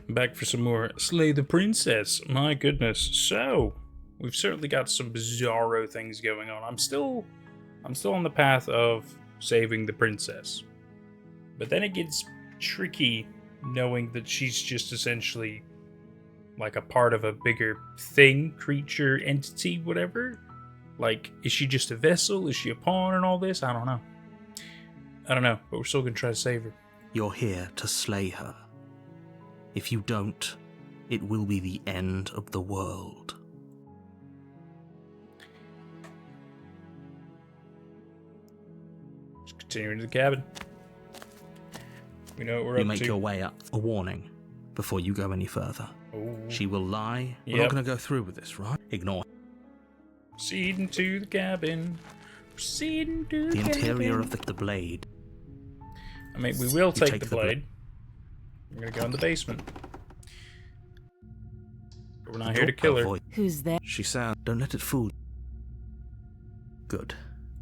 Back for some more Slay the Princess. My goodness. So, we've certainly got some bizarro things going on. I'm still on the path of saving the princess. But then it gets tricky knowing that she's just essentially like a part of a bigger thing, creature, entity, whatever. Like, is she just a vessel? Is she a pawn in all this? I don't know, but we're still gonna try to save her. You're here to slay her. If you don't, it will be the end of the world. Just continue into the cabin. We know what we're up to. You make your way up. A warning before you go any further. Oh. She will lie. Yep. We're not going to go through with this, right? Ignore. Proceed into the cabin. Proceed into the cabin. The interior of the blade. I mean, we will take the the blade. We're gonna go in the basement. But we're not here to kill her. Who's there? She sounds. Don't let it fool you. Good.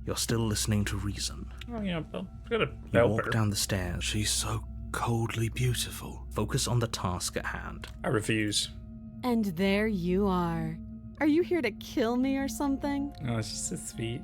You're still listening to reason. Oh, yeah, I'm gonna You help walk her. down the stairs. She's so coldly beautiful. Focus on the task at hand. I refuse. And there you are. Are you here to kill me or something? Oh, she's so sweet.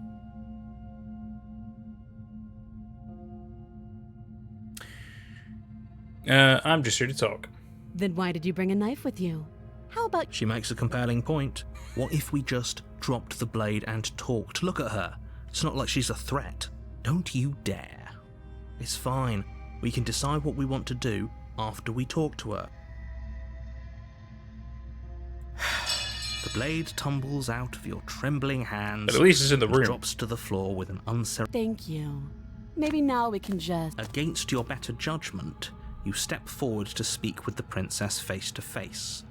I'm just here to talk. Then why did you bring a knife with you? How about She makes a compelling point. What if we just dropped the blade and talked? Look at her. It's not like she's a threat. Don't you dare. It's fine. We can decide what we want to do after we talk to her. The blade tumbles out of your trembling hands. But at least it's in the and room. drops to the floor with an unceremonious. Thank you. Maybe now we can just... Against your better judgment, you step forward to speak with the princess face to face.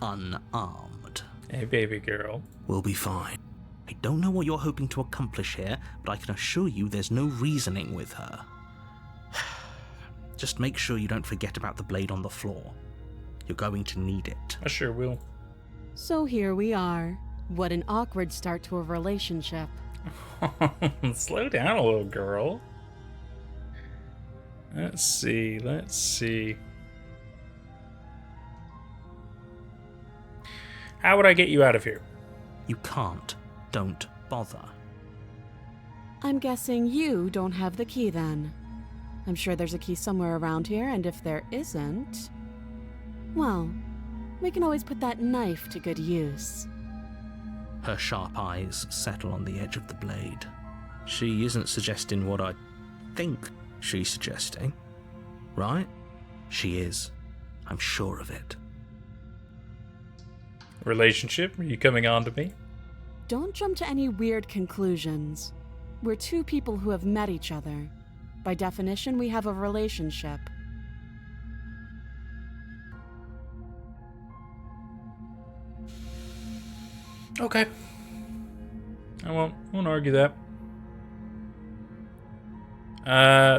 Unarmed. Hey, baby girl. We'll be fine. I don't know what you're hoping to accomplish here, but I can assure you there's no reasoning with her. Just make sure you don't forget about the blade on the floor. You're going to need it. I sure will. So here we are. What an awkward start to a relationship. Slow down a little, girl. Let's see. How would I get you out of here? You can't. Don't bother. I'm guessing you don't have the key then. I'm sure there's a key somewhere around here, and if there isn't... well, we can always put that knife to good use. Her sharp eyes settle on the edge of the blade. She isn't suggesting what I think she's suggesting, right? She is. I'm sure of it. Relationship? Are you coming on to me? Don't jump to any weird conclusions. We're two people who have met each other. By definition, we have a relationship. Okay. I won't argue that.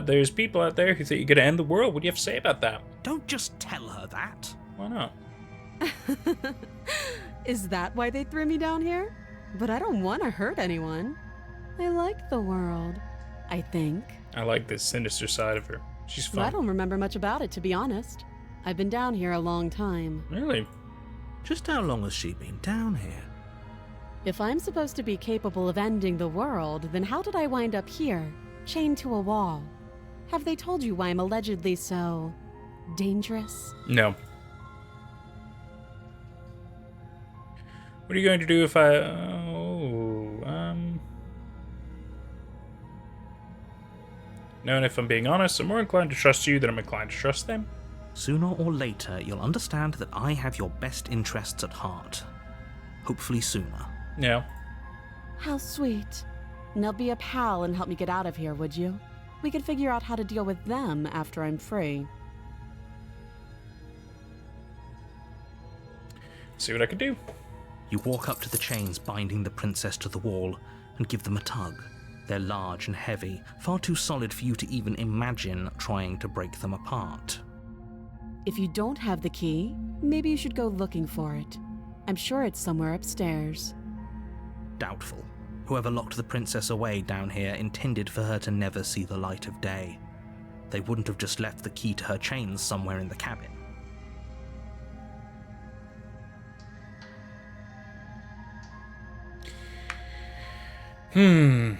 There's people out there who think you're gonna end the world. What do you have to say about that? Don't just tell her that. Why not? Is that why they threw me down here? But I don't want to hurt anyone. I like the world, I think. I like this sinister side of her. She's But I fun. don't remember much about it, to be honest. I've been down here a long time. Really? Just how long has she been down here? If I'm supposed to be capable of ending the world, then how did I wind up here, chained to a wall? Have they told you why I'm allegedly so... dangerous? No. What are you going to do if I... No, and if I'm being honest, I'm more inclined to trust you than I'm inclined to trust them. Sooner or later, you'll understand that I have your best interests at heart. Hopefully sooner. No. How sweet. Now be a pal and help me get out of here, would you? We could figure out how to deal with them after I'm free. See what I can do. You walk up to the chains binding the princess to the wall and give them a tug. They're large and heavy, far too solid for you to even imagine trying to break them apart. If you don't have the key, maybe you should go looking for it. I'm sure it's somewhere upstairs. Doubtful. Whoever locked the princess away down here intended for her to never see the light of day. They wouldn't have just left the key to her chains somewhere in the cabin. And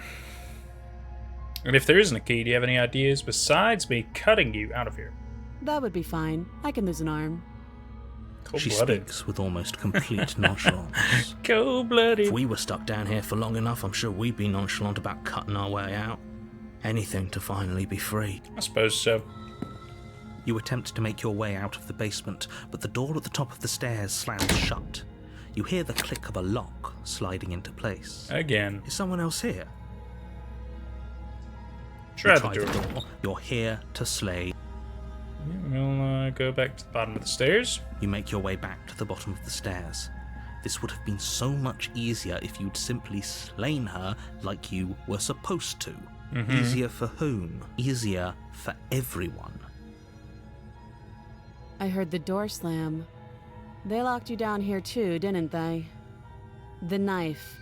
if there isn't a key, do you have any ideas besides me cutting you out of here? That would be fine. I can lose an arm. She Cold-blooded. speaks with almost complete nonchalance. Cold-blooded. If we were stuck down here for long enough, I'm sure we'd be nonchalant about cutting our way out. Anything to finally be free. I suppose so. You attempt to make your way out of the basement, but the door at the top of the stairs slams shut. You hear the click of a lock sliding into place. Again. Is someone else here? Try You the door. You're here to slay. We'll go back to the bottom of the stairs. You make your way back to the bottom of the stairs. This would have been so much easier if you'd simply slain her like you were supposed to. Easier for whom? Easier for everyone. I heard the door slam. They locked you down here too, didn't they? The knife.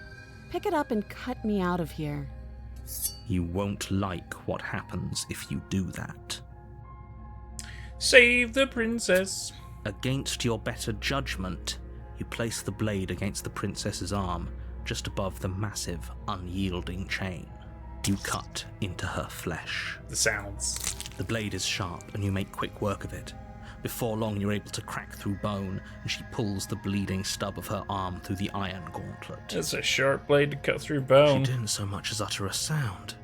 Pick it up and cut me out of here. You won't like what happens if you do that. Save the princess. Against your better judgment, you place the blade against the princess's arm, just above the massive, unyielding chain. You cut into her flesh. The sounds. The blade is sharp, and you make quick work of it. Before long, you're able to crack through bone, and she pulls the bleeding stub of her arm through the iron gauntlet. It's a sharp blade to cut through She bone. didn't so much as utter a sound.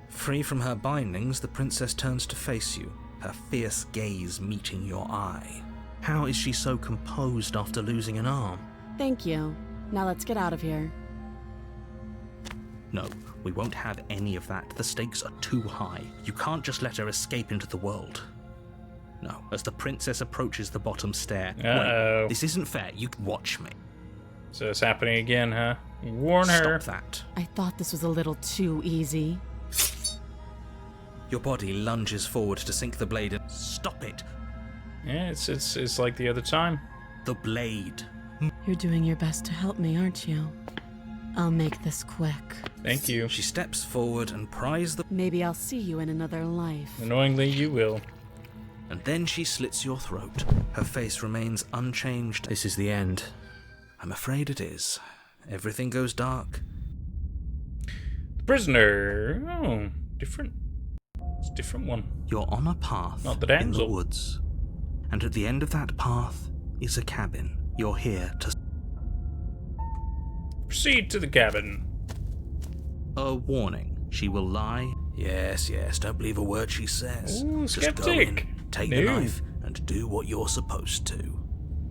Free from her bindings, the princess turns to face you, her fierce gaze meeting your eye. How is she so composed after losing an arm? Thank you. Now let's get out of here. No, we won't have any of that. The stakes are too high. You can't just let her escape into the world. No, as the princess approaches the bottom stair. Uh-oh. Wait, this isn't fair. You watch me. So it's happening again, huh? Warn her. Stop that. I thought this was a little too easy. Your body lunges forward to sink the blade and stop it. Yeah, it's like the other time. The blade. You're doing your best to help me, aren't you? I'll make this quick. Thank you. She steps forward and pries the... Maybe I'll see you in another life. Annoyingly, you will. And then she slits your throat. Her face remains unchanged. This is the end. I'm afraid it is. Everything goes dark. The prisoner. Oh, different. It's a different one. You're on a path Not the in the damsel. woods. And at the end of that path is a cabin. You're here to... Proceed to the cabin. A warning. She will lie. Yes, don't believe a word she says. Ooh, Just go in, skeptic. take the No. knife, and do what you're supposed to.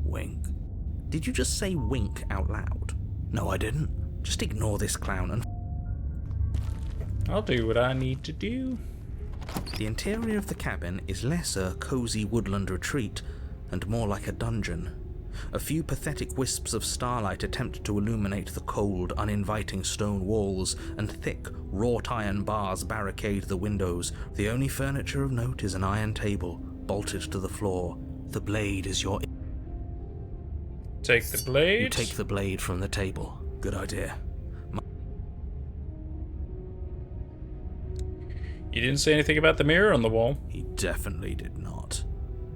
Wink. Did you just say wink out loud? No, I didn't. Just ignore this clown and... I'll do what I need to do. The interior of the cabin is less a cozy woodland retreat and more like a dungeon. A few pathetic wisps of starlight attempt to illuminate the cold, uninviting stone walls, and thick, wrought iron bars barricade the windows. The only furniture of note is an iron table, bolted to the floor. The blade is your... Take the blade. You take the blade from the table. Good idea. You didn't say anything about the mirror on the wall. He definitely did not.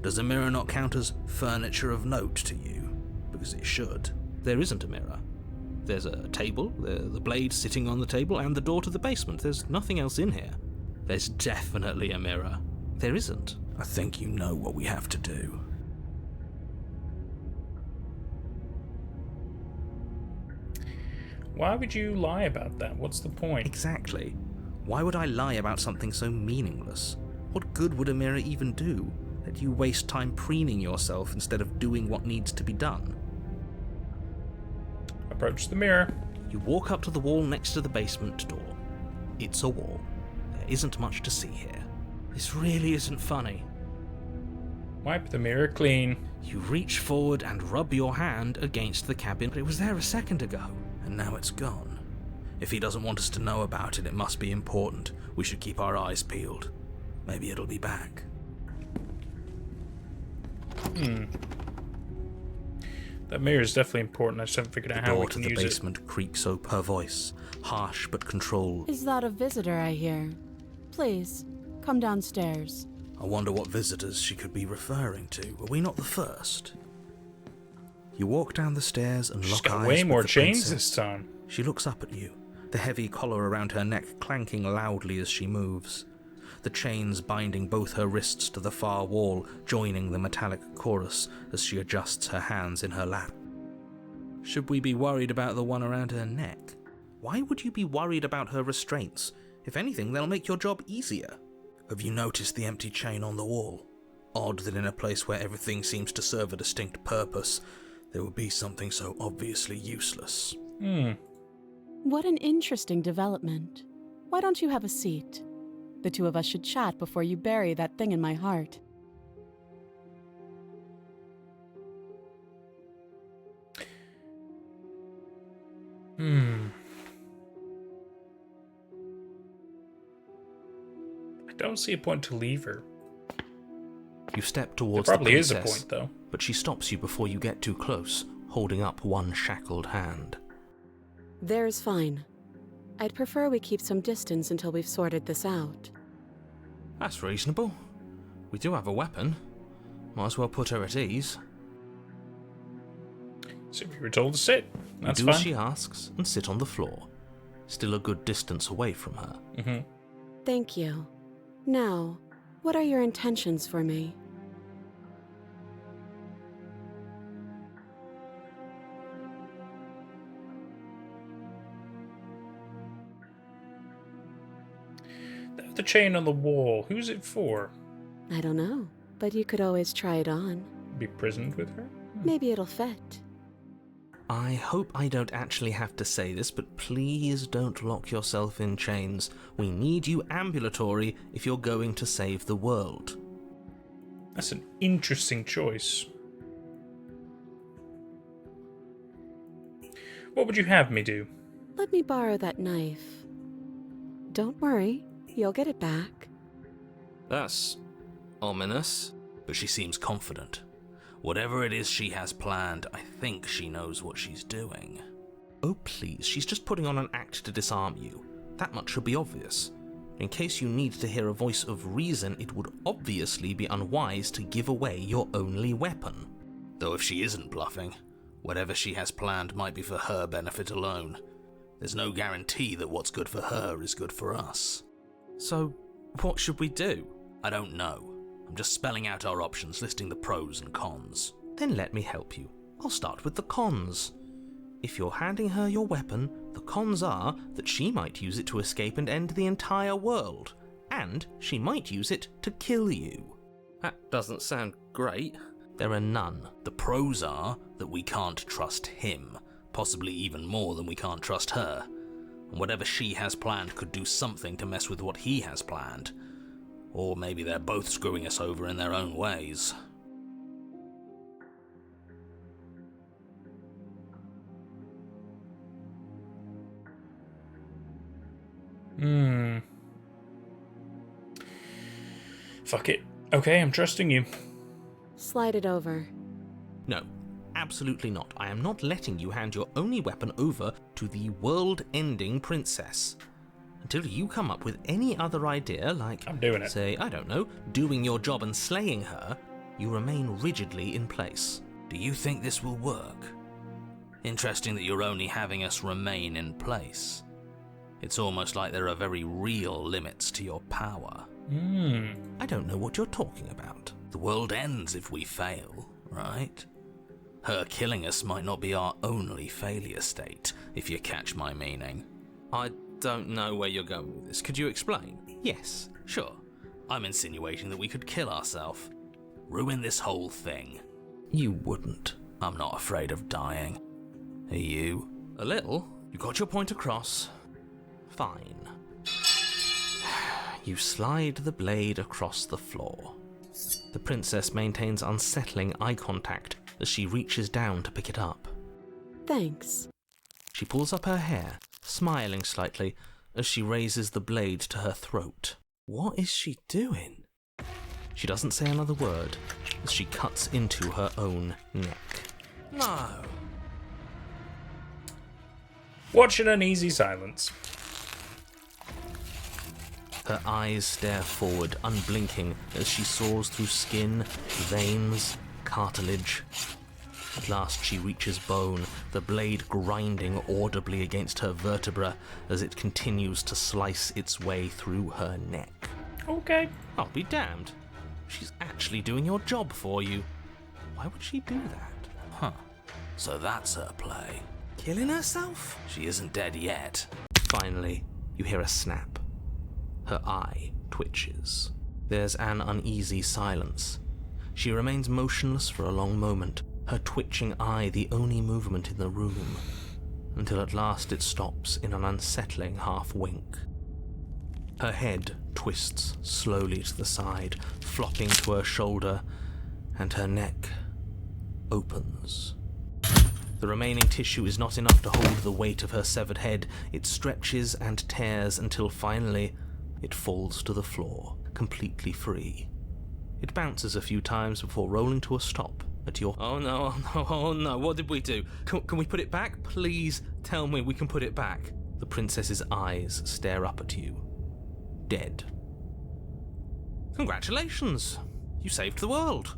Does a mirror not count as furniture of note to you? Because it should. There isn't a mirror. There's a table, the blade sitting on the table, and the door to the basement. There's nothing else in here. There's definitely a mirror. There isn't. I think you know what we have to do. Why would you lie about that? What's the point? Exactly. Why would I lie about something so meaningless? What good would a mirror even do? That you waste time preening yourself instead of doing what needs to be done. Approach the mirror. You walk up to the wall next to the basement door. It's a wall. There isn't much to see here. This really isn't funny. Wipe the mirror clean. You reach forward and rub your hand against the cabin, but it was there a second ago, and now it's gone. If he doesn't want us to know about it, it must be important. We should keep our eyes peeled. Maybe it'll be back. That mirror is definitely important. I just haven't figured out The how we door to can the use it. basement creaks open. Her voice, harsh but controlled. Is that a visitor I hear? Please, come downstairs. I wonder what visitors she could be referring to. Were we not the first? You walk down the stairs and She's lock got eyes way with more the chains princess. this time. She looks up at you. the heavy collar around her neck clanking loudly as she moves, the chains binding both her wrists to the far wall joining the metallic chorus as she adjusts her hands in her lap. Should we be worried about the one around her neck? Why would you be worried about her restraints? If anything, they'll make your job easier. Have you noticed the empty chain on the wall? Odd that in a place where everything seems to serve a distinct purpose, there would be something so obviously useless. What an interesting development. Why don't you have a seat? The two of us should chat before you bury that thing in my heart. I don't see a point to leave her. You step There towards the probably is princess, a point, though. but she stops you before you get too close, holding up one shackled hand. There's fine. I'd prefer we keep some distance until we've sorted this out. That's reasonable. We do have a weapon. Might as well put her at ease. So we were told to sit. That's you do fine. as she asks and sit on the floor, still a good distance away from her. Thank you. Now, what are your intentions for me? The chain on the wall, who's it for? I don't know, but you could always try it on. Be prisoned with her? Maybe it'll fit. I hope I don't actually have to say this, but please don't lock yourself in chains. We need you ambulatory if you're going to save the world. That's an interesting choice. What would you have me do? Let me borrow that knife. Don't worry, you'll get it back. That's ominous. But she seems confident. Whatever it is she has planned, I think she knows what she's doing. Oh please, she's just putting on an act to disarm you. That much should be obvious. In case you need to hear a voice of reason, it would obviously be unwise to give away your only weapon. Though if she isn't bluffing, whatever she has planned might be for her benefit alone. There's no guarantee that what's good for her is good for us. So, what should we do? I don't know. I'm just spelling out our options, listing the pros and cons. Then let me help you. I'll start with the cons. If you're handing her your weapon, the cons are that she might use it to escape and end the entire world. And she might use it to kill you. That doesn't sound great. There are none. The pros are that we can't trust him, possibly even more than we can't trust her. And whatever she has planned could do something to mess with what he has planned. Or maybe they're both screwing us over in their own ways. Fuck it. Okay, I'm trusting you. Slide it over. No, absolutely not. I am not letting you hand your only weapon over to the world-ending princess. Until you come up with any other idea, like, I'm doing it. say, I don't know, doing your job and slaying her, you remain rigidly in place. Do you think this will work? Interesting that you're only having us remain in place. It's almost like there are very real limits to your power. I don't know what you're talking about. The world ends if we fail, right? Her killing us might not be our only failure state, if you catch my meaning. I don't know where you're going with this. Could you explain? Yes, sure. I'm insinuating that we could kill ourselves. Ruin this whole thing. You wouldn't. I'm not afraid of dying. Are you? A little. You got your point across. Fine. You slide the blade across the floor. The princess maintains unsettling eye contact as she reaches down to pick it up. Thanks. She pulls up her hair, smiling slightly as she raises the blade to her throat. What is she doing? She doesn't say another word as she cuts into her own neck. No. Watch in uneasy silence. Her eyes stare forward, unblinking, as she saws through skin, veins, cartilage. At last she reaches bone, the blade grinding audibly against her vertebra as it continues to slice its way through her neck. Okay. I'll be damned. She's actually doing your job for you. Why would she do that? Huh. So that's her play. Killing herself? She isn't dead yet. Finally, you hear a snap. Her eye twitches. There's an uneasy silence. She remains motionless for a long moment, her twitching eye the only movement in the room, until at last it stops in an unsettling half-wink. Her head twists slowly to the side, flopping to her shoulder, and her neck opens. The remaining tissue is not enough to hold the weight of her severed head. It stretches and tears until finally it falls to the floor, completely free. It bounces a few times before rolling to a stop at your... Oh no, what did we do? Can we put it back? Please tell me we can put it back. The princess's eyes stare up at you. Dead. Congratulations! You saved the world.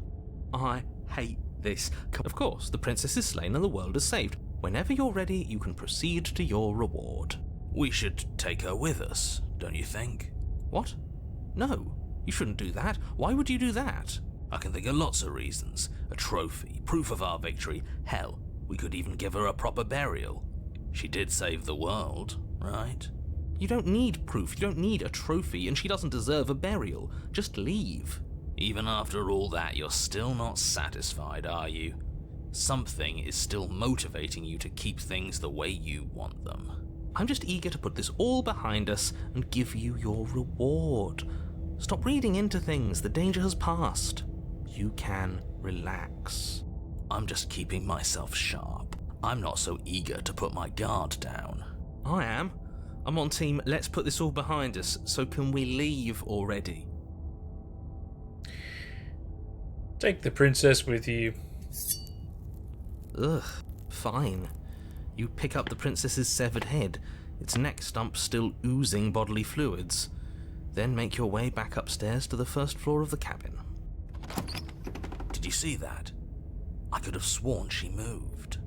I hate this. Of course, the princess is slain and the world is saved. Whenever you're ready, you can proceed to your reward. We should take her with us, don't you think? What? No, you shouldn't do that. Why would you do that? I can think of lots of reasons. A trophy, proof of our victory. Hell, we could even give her a proper burial. She did save the world, right? You don't need proof, you don't need a trophy, and she doesn't deserve a burial. Just leave. Even after all that, you're still not satisfied, are you? Something is still motivating you to keep things the way you want them. I'm just eager to put this all behind us and give you your reward. Stop reading into things, the danger has passed. You can relax. I'm just keeping myself sharp. I'm not so eager to put my guard down. I am. I'm on team, let's put this all behind us, so can we leave already? Take the princess with you. Ugh, fine. You pick up the princess's severed head, its neck stump still oozing bodily fluids. Then make your way back upstairs to the first floor of the cabin. Did you see that? I could have sworn she moved.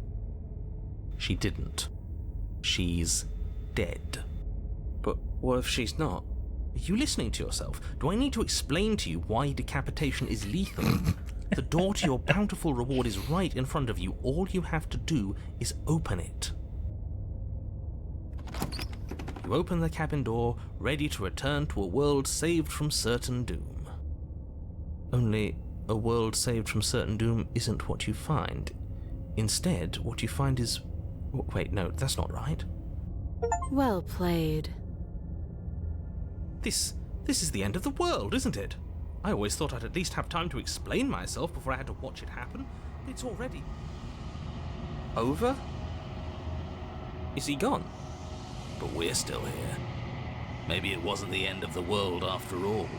She didn't. She's dead. But what if she's not? Are you listening to yourself? Do I need to explain to you why decapitation is lethal? The door to your bountiful reward is right in front of you. All you have to do is open it. You open the cabin door, ready to return to a world saved from certain doom. Only, a world saved from certain doom isn't what you find. Instead, what you find is... Wait, no, that's not right. Well played. This is the end of the world, isn't it? I always thought I'd at least have time to explain myself before I had to watch it happen. It's already... over? Is he gone? But we're still here. Maybe it wasn't the end of the world after all.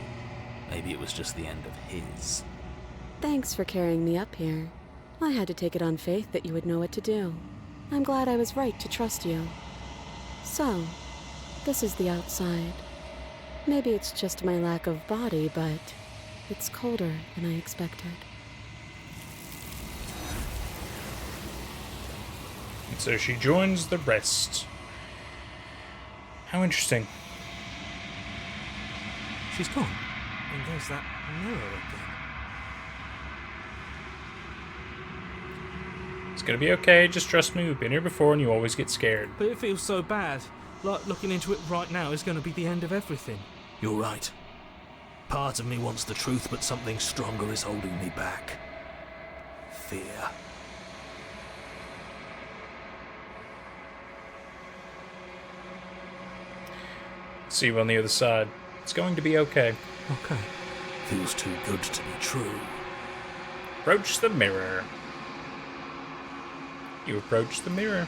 Maybe it was just the end of his. Thanks for carrying me up here. I had to take it on faith that you would know what to do. I'm glad I was right to trust you. So, this is the outside. Maybe it's just my lack of body, but it's colder than I expected. And so she joins the rest. How interesting. She's gone. And there's that mirror again. It's gonna be okay, just trust me, we've been here before and you always get scared. But it feels so bad. Like looking into it right now is going to be the end of everything. You're right. Part of me wants the truth, but something stronger is holding me back. Fear. See you on the other side. It's going to be okay. Okay. Feels too good to be true. Approach the mirror. You approach the mirror.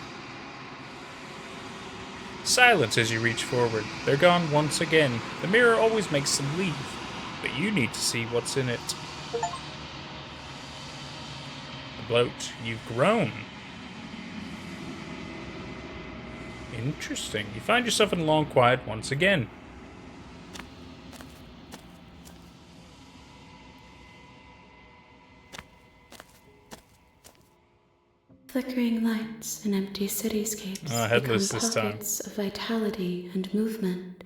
Silence as you reach forward. They're gone once again. The mirror always makes them leave, but you need to see what's in it. The bloat, you've grown. Interesting. You find yourself in long quiet once again. Flickering lights and empty cityscapes become headless this time. pockets of vitality and movement.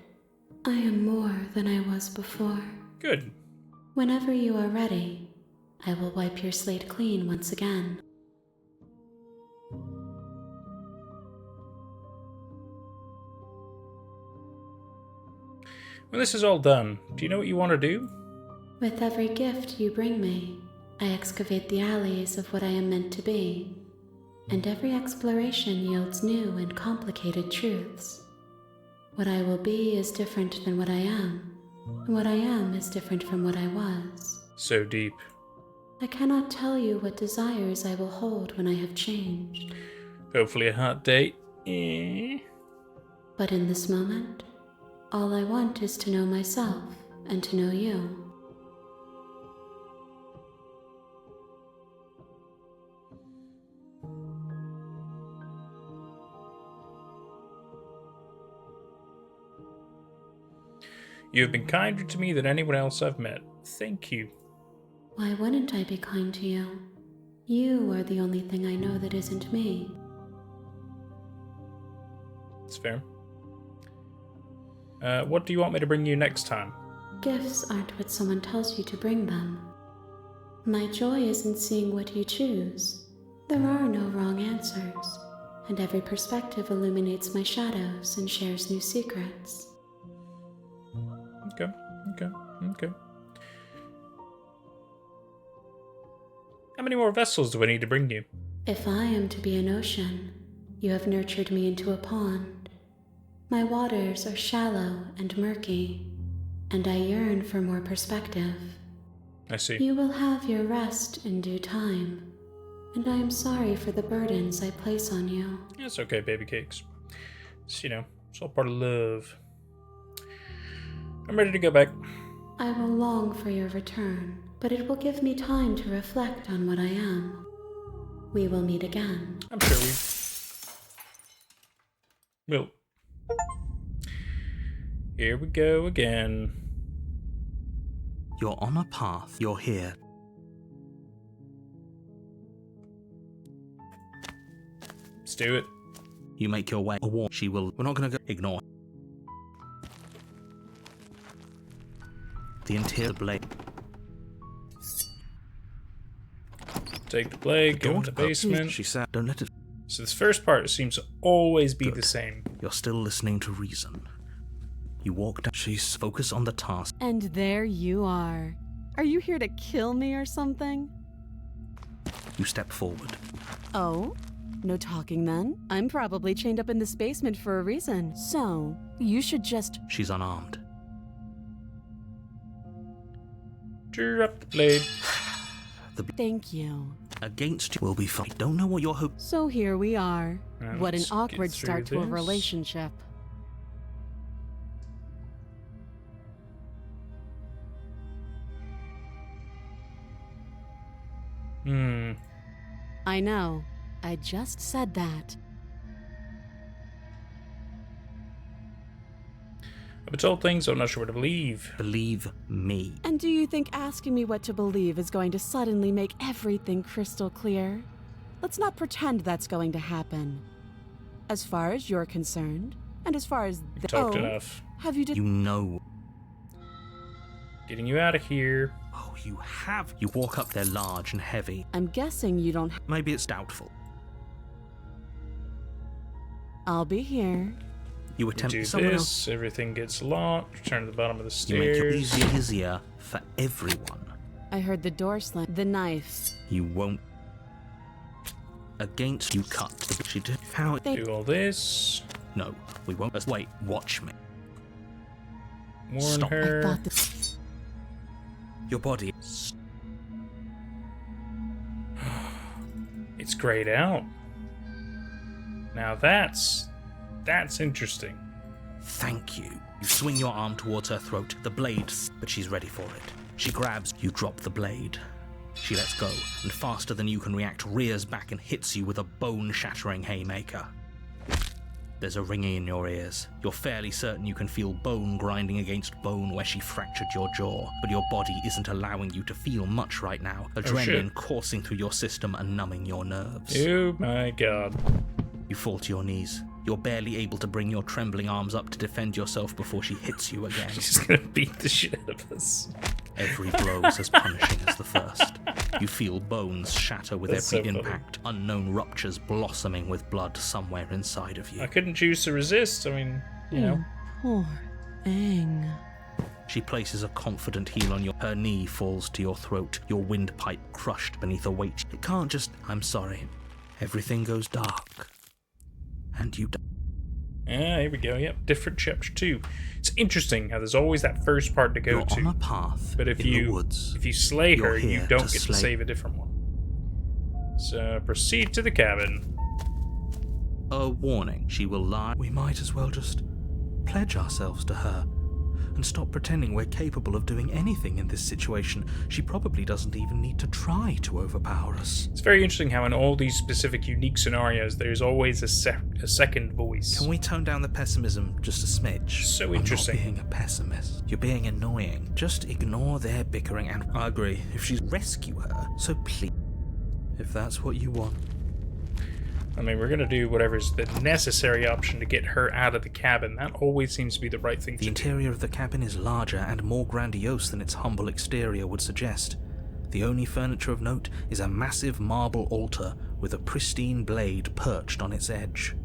I am more than I was before. Good. Whenever you are ready, I will wipe your slate clean once again. When this is all done, do you know what you want to do? With every gift you bring me, I excavate the alleys of what I am meant to be, and every exploration yields new and complicated truths. What I will be is different than what I am, and what I am is different from what I was. So deep. I cannot tell you what desires I will hold when I have changed, Hopefully a hot date. but in this moment, all I want is to know myself and to know you. You have been kinder to me than anyone else I've met. Thank you. Why wouldn't I be kind to you? You are the only thing I know that isn't me. It's fair. What do you want me to bring you next time? Gifts aren't what someone tells you to bring them. My joy is in seeing what you choose. There are no wrong answers, and every perspective illuminates my shadows and shares new secrets. Okay. How many more vessels do I need to bring you? If I am to be an ocean, you have nurtured me into a pond. My waters are shallow and murky, and I yearn for more perspective. I see. You will have your rest in due time, and I am sorry for the burdens I place on you. It's okay, baby cakes. It's, it's all part of love. I'm ready to go back. I will long for your return, but it will give me time to reflect on what I am. We will meet again. I'm sure we will. Here we go again. You're on a path. You're here. Let's do it. You make your way. A war. She will. We're not going to go. Ignore. The interior blade. Take the blade, go in the basement. She said, don't let it. So this first part seems to always be Good. the same. You're still listening to reason. You walk down. She's focused on the task. And there you are. Are you here to kill me or something? You step forward. Oh? No talking then? I'm probably chained up in this basement for a reason. So, you should just... She's unarmed. Drop the blade. Thank you. Against you will be fine. Don't know what you're hoping. So here we are. Now What an let's awkward get through start to a this. relationship. I know. I just said that. I've been told things I'm not sure what to believe. Believe me. And do you think asking me what to believe is going to suddenly make everything crystal clear? Let's not pretend that's going to happen. As far as you're concerned, and as far as You've talked enough. have you You know. Getting you out of here. Oh, you have. You walk up there large and heavy. I'm guessing you don't. Maybe it's doubtful. I'll be here. You You attempt do someone else. this, everything gets locked, return to the bottom of the You make it stairs. easier for everyone. I heard the door slam. The knife. You won't. Against you cut. She did. How? Do all this. No, we won't. Wait, watch me. Warn Stop. I her. thought this. Your body. It's grayed out. Now that's interesting. Thank you. You swing your arm towards her throat, the blade, but she's ready for it. She grabs, you drop the blade. She lets go, and faster than you can react, rears back and hits you with a bone-shattering haymaker. There's a ringing in your ears. You're fairly certain you can feel bone grinding against bone where she fractured your jaw, but your body isn't allowing you to feel much right now. Adrenaline coursing through your system and numbing your nerves. Oh my god. You fall to your knees. You're barely able to bring your trembling arms up to defend yourself before she hits you again. She's gonna beat the shit out of us. Every blow is as punishing as the first. You feel bones shatter with That's every so funny. impact, unknown ruptures blossoming with blood somewhere inside of you. I couldn't choose to resist. I mean, you know. Poor thing. She places a confident heel on her knee falls to your throat, your windpipe crushed beneath a weight. It can't just, I'm sorry. Everything goes dark. And you die. Ah, here we go. Yep, different chapter 2. It's interesting how there's always that first part to go You're to. on a path But if in you the woods. slay You're her, you here don't to get to slay. save a different one. So proceed to the cabin. A warning, she will lie. We might as well just pledge ourselves to her and stop pretending we're capable of doing anything in this situation. She probably doesn't even need to try to overpower us. It's very interesting how in all these specific unique scenarios, there's always a second voice. Can we tone down the pessimism just a smidge? So interesting. I'm not being a pessimist. You're being annoying. Just ignore their bickering and I agree. If she's rescue her, so please. If that's what you want. I mean, we're gonna do whatever's the necessary option to get her out of the cabin. That always seems to be the right thing The to do. interior of the cabin is larger and more grandiose than its humble exterior would suggest. The only furniture of note is a massive marble altar with a pristine blade perched on its edge.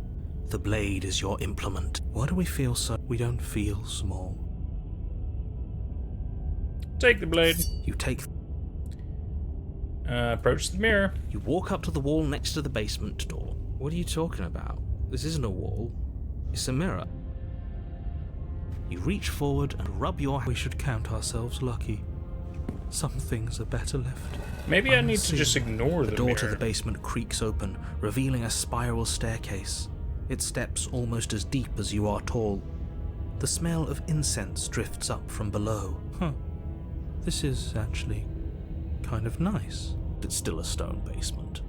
The blade is your implement. Why do we feel so? We don't feel small. Take the blade. You take. Approach the mirror. You walk up to the wall next to the basement door. What are you talking about? This isn't a wall. It's a mirror. You reach forward and rub your... We should count ourselves lucky. Some things are better left. Maybe I need to unseen. just ignore The the door mirror. to the basement creaks open, revealing a spiral staircase. Its steps almost as deep as you are tall. The smell of incense drifts up from below. This is actually kind of nice. It's still a stone basement.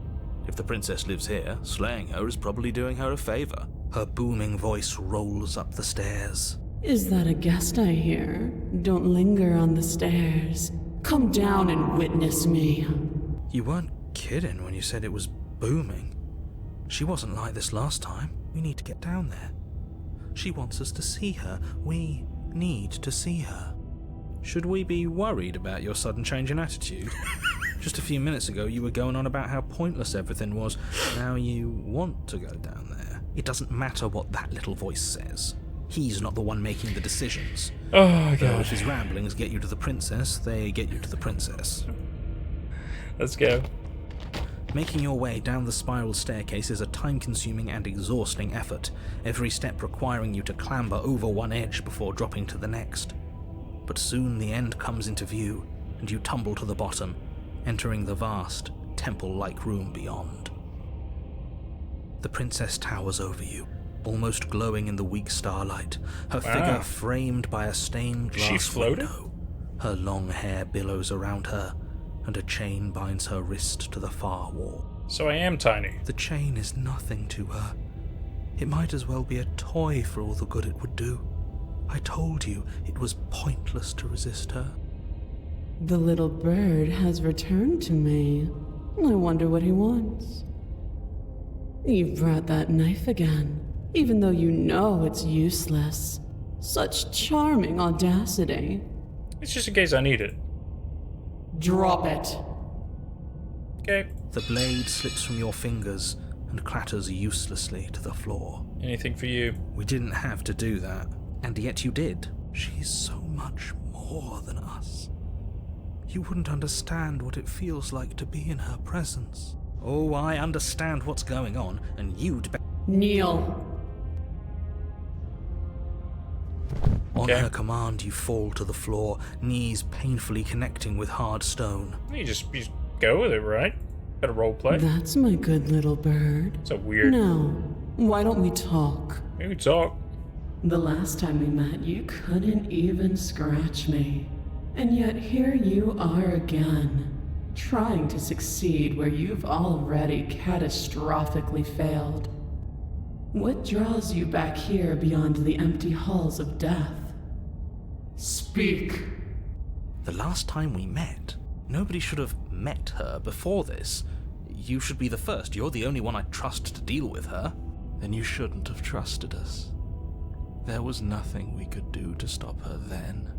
If the princess lives here, slaying her is probably doing her a favor. Her booming voice rolls up the stairs. Is that a guest I hear? Don't linger on the stairs. Come down and witness me. You weren't kidding when you said it was booming. She wasn't like this last time. We need to get down there. She wants us to see her. We need to see her. Should we be worried about your sudden change in attitude? Just a few minutes ago, you were going on about how pointless everything was. Now you want to go down there. It doesn't matter what that little voice says. He's not the one making the decisions. Oh, Though God. if his ramblings get you to the princess, they get you to the princess. Let's go. Making your way down the spiral staircase is a time-consuming and exhausting effort, every step requiring you to clamber over one edge before dropping to the next. But soon the end comes into view, and you tumble to the bottom, entering the vast, temple-like room beyond. The princess towers over you, almost glowing in the weak starlight, her figure framed by a stained Is she glass floating? window. Her long hair billows around her, and a chain binds her wrist to the far wall. So I am tiny. The chain is nothing to her. It might as well be a toy for all the good it would do. I told you it was pointless to resist her. The little bird has returned to me. I wonder what he wants. You've brought that knife again, even though you know it's useless. Such charming audacity. It's just in case I need it. Drop it. Okay. The blade slips from your fingers and clatters uselessly to the floor. Anything for you? We didn't have to do that, and yet you did. She's so much more than us. You wouldn't understand what it feels like to be in her presence. Oh, I understand what's going on, and you'd be... Kneel. On Okay. her command, you fall to the floor, knees painfully connecting with hard stone. You just go with it, right? Better role play. That's my good little bird. So weird. Now, why don't we talk? Maybe talk. The last time we met, you couldn't even scratch me. And yet here you are again, trying to succeed where you've already catastrophically failed. What draws you back here beyond the empty halls of death? Speak! The last time we met, nobody should have met her before this. You should be the first. You're the only one I trust to deal with her. Then you shouldn't have trusted us. There was nothing we could do to stop her then,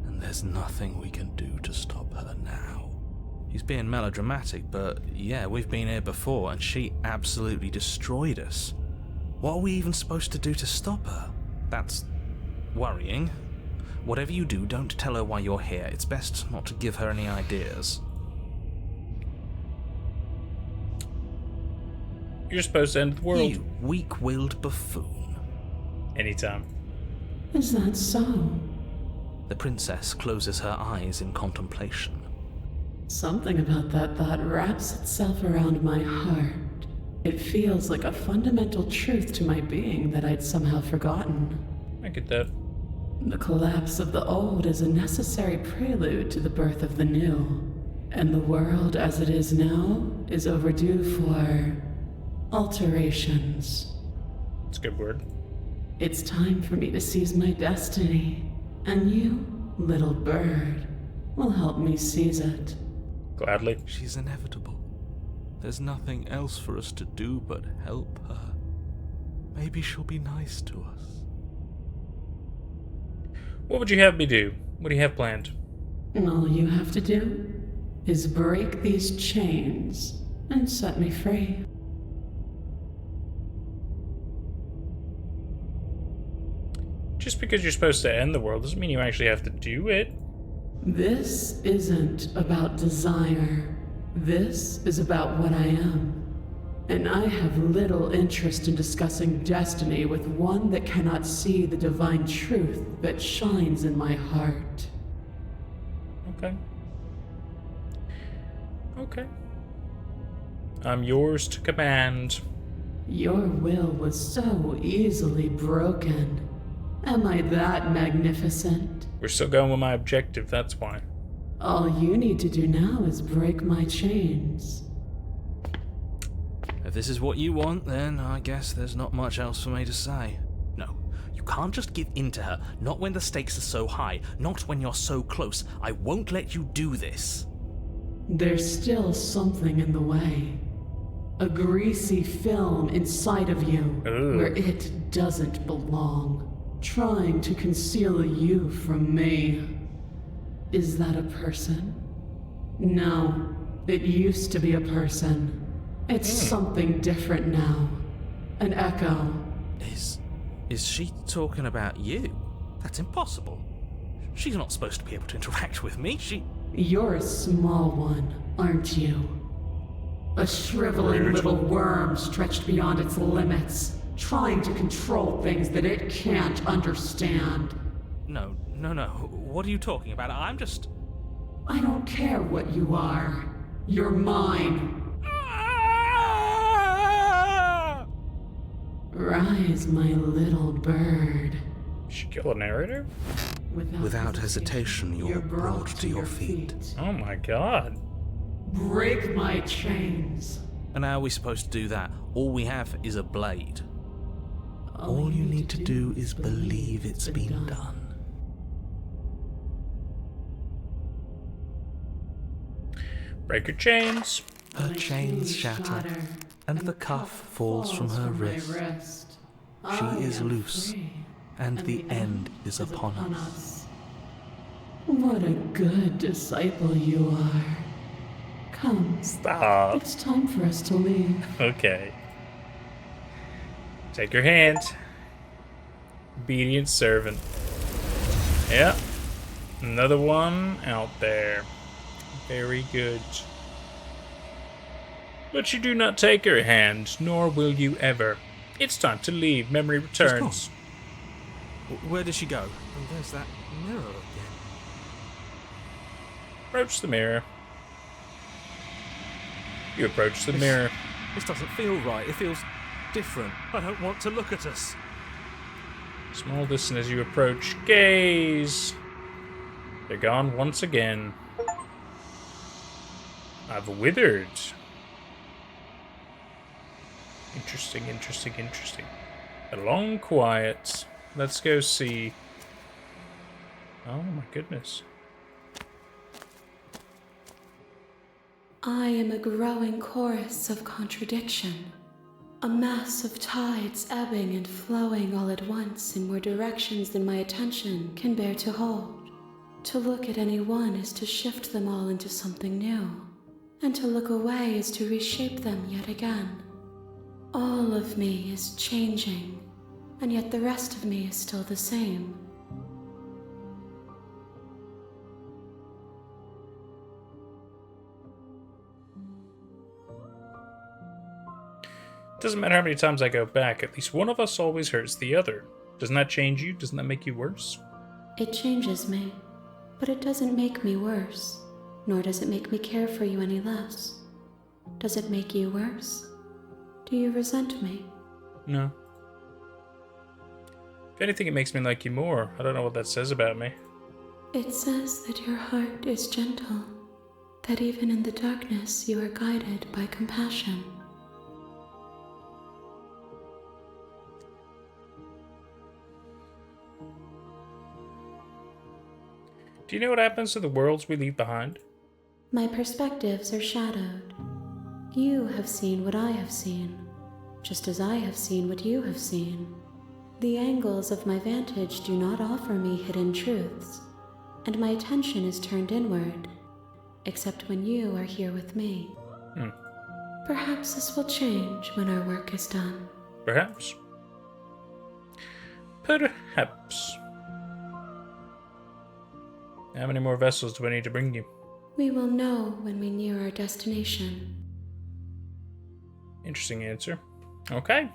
and there's nothing we can do to stop her now. He's being melodramatic, but yeah, we've been here before, and she absolutely destroyed us. What are we even supposed to do to stop her? That's worrying. Whatever you do, don't tell her why you're here. It's best not to give her any ideas. You're supposed to end the world. You weak-willed buffoon. Anytime. Is that so? The princess closes her eyes in contemplation. Something about that thought wraps itself around my heart. It feels like a fundamental truth to my being that I'd somehow forgotten. I get that. The collapse of the old is a necessary prelude to the birth of the new. And the world as it is now is overdue for alterations. It's a good word. It's time for me to seize my destiny. And you, little bird, will help me seize it. Gladly. She's inevitable. There's nothing else for us to do but help her. Maybe she'll be nice to us. What would you have me do? What do you have planned? All you have to do is break these chains and set me free. Just because you're supposed to end the world doesn't mean you actually have to do it. This isn't about desire. This is about what I am. And I have little interest in discussing destiny with one that cannot see the divine truth that shines in my heart. Okay. Okay. I'm yours to command. Your will was so easily broken. Am I that magnificent? We're still going with my objective, that's why. All you need to do now is break my chains. If this is what you want, then I guess there's not much else for me to say. No, you can't just give in to her. Not when the stakes are so high. Not when you're so close. I won't let you do this. There's still something in the way. A greasy film inside of you where it doesn't belong. Trying to conceal you from me. Is that a person? No, it used to be a person. It's something different now. An echo. Is she talking about you? That's impossible. She's not supposed to be able to interact with me. You're a small one, aren't you? A shriveling little worm stretched beyond its limits, trying to control things that it can't understand. No. What are you talking about? I don't care what you are. You're mine. Rise, my little bird. Should kill a narrator? Without hesitation, you're brought to your feet. Oh my god. Break my chains. And how are we supposed to do that? All we have is a blade. All you need to do is believe it's been done. Break her chains. Her chains shatter, and the cuff falls from her wrist. She is loose, and the end is upon us. What a good disciple you are. Come. Stop. It's time for us to leave. Okay. Take your hand. Obedient servant. Yep. Another one out there. Very good. But you do not take her hand, nor will you ever. It's time to leave. Memory returns. Where does she go? Oh, there's that mirror again. Approach the mirror. You approach the mirror. This doesn't feel right. It feels different. I don't want to look at us. Small distance as you approach. Gaze. They're gone once again. I've withered. Interesting, interesting, interesting. A long quiet. Let's go see. Oh my goodness. I am a growing chorus of contradiction. A mass of tides ebbing and flowing all at once in more directions than my attention can bear to hold. To look at any one is to shift them all into something new, and to look away is to reshape them yet again. All of me is changing, and yet the rest of me is still the same. Doesn't matter how many times I go back, at least one of us always hurts the other. Doesn't that change you? Doesn't that make you worse? It changes me, but it doesn't make me worse, nor does it make me care for you any less. Does it make you worse? Do you resent me? No. If anything, it makes me like you more. I don't know what that says about me. It says that your heart is gentle, that even in the darkness you are guided by compassion. Do you know what happens to the worlds we leave behind? My perspectives are shadowed. You have seen what I have seen, just as I have seen what you have seen. The angles of my vantage do not offer me hidden truths, and my attention is turned inward, except when you are here with me. Perhaps this will change when our work is done. Perhaps. Perhaps. How many more vessels do I need to bring you? We will know when we near our destination. Interesting answer. Okay.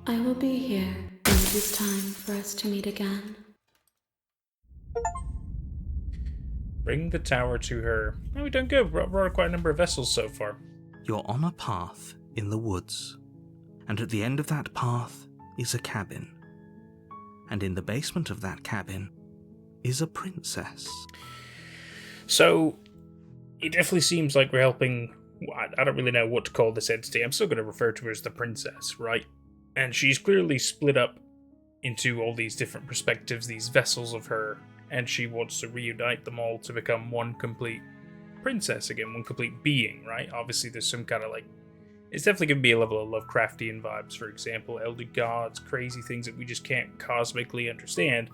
I will be here when it is time for us to meet again. Bring the tower to her. Oh, we've done good. We've brought quite a number of vessels so far. You're on a path in the woods, and at the end of that path is a cabin. And in the basement of that cabin is a princess. So, it definitely seems like we're helping. I don't really know what to call this entity. I'm still going to refer to her as the princess, right? And she's clearly split up into all these different perspectives, these vessels of her, and she wants to reunite them all to become one complete princess again, one complete being, right? Obviously, there's some kind of like. It's definitely going to be a level of Lovecraftian vibes, for example, elder gods, crazy things that we just can't cosmically understand.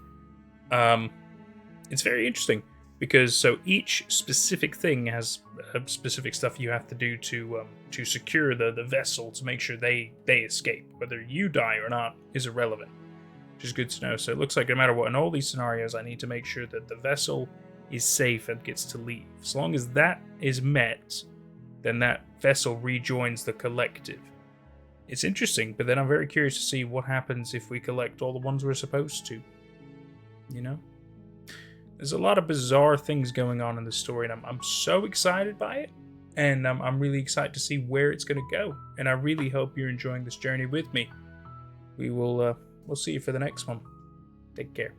It's very interesting because so each specific thing has specific stuff you have to do to secure the vessel to make sure they escape. Whether you die or not is irrelevant, which is good to know. So it looks like no matter what, in all these scenarios, I need to make sure that the vessel is safe and gets to leave. As long as that is met, then that vessel rejoins the collective. It's interesting, but then I'm very curious to see what happens if we collect all the ones we're supposed to. You know? There's a lot of bizarre things going on in the story, and I'm so excited by it, and I'm really excited to see where it's going to go, and I really hope you're enjoying this journey with me. We'll see you for the next one. Take care.